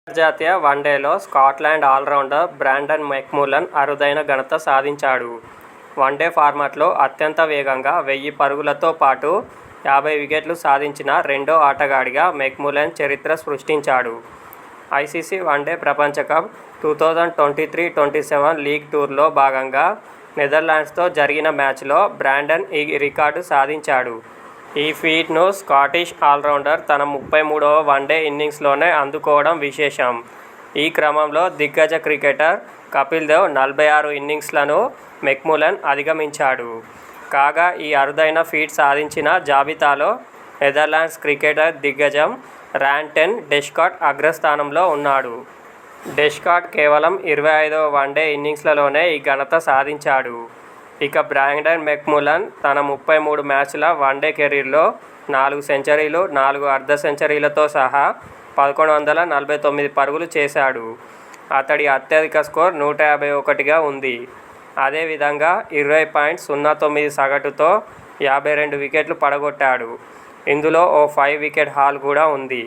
అంతర్జాతీయ వన్డేలో Scotland allrounder Brandon మెక్మూలన్ అరుదైన ఘనత సాధించాడు. వన్డే ఫార్మాట్లో అత్యంత వేగంగా 1000 పరుగులతో పాటు 50 వికెట్లు సాధించిన రెండో ఆటగాడిగా మెక్మూలన్ చరిత్ర సృష్టించాడు. ఐసీసీ వన్డే ప్రపంచ కప్ 2023-27 లీగ్ టూర్లో భాగంగా నెదర్లాండ్స్తో జరిగిన మ్యాచ్లో బ్రాండన్ ఈ రికార్డు సాధించాడు. ఈ ఫీట్ను స్కాటిష్ ఆల్రౌండర్ తన 33వ వన్డే ఇన్నింగ్స్లోనే అందుకోవడం విశేషం. ఈ క్రమంలో దిగ్గజ క్రికెటర్ కపిల్ దేవ్ 46 ఇన్నింగ్స్లను మెక్మూలన్ అధిగమించాడు. కాగా ఈ అరుదైన ఫీట్ సాధించిన జాబితాలో నెదర్లాండ్స్ క్రికెటర్ దిగ్గజం ర్యాన్ టెన్ డెస్కాట్ అగ్రస్థానంలో ఉన్నాడు. డెస్కాట్ కేవలం 25వ వన్డే ఇన్నింగ్స్లలోనే ఈ ఘనత సాధించాడు. ఇక బ్రాండన్ మెక్మూలన్ తన 33 మ్యాచ్ల వన్డే కెరీర్లో 4 సెంచరీలు, 4 అర్ధ సెంచరీలతో సహా 1149 పరుగులు చేశాడు. అతడి అత్యధిక స్కోర్ 151గా ఉంది. అదేవిధంగా 20.09 సగటుతో 52 వికెట్లు పడగొట్టాడు. ఇందులో ఓ 5 వికెట్ హాల్ కూడా ఉంది.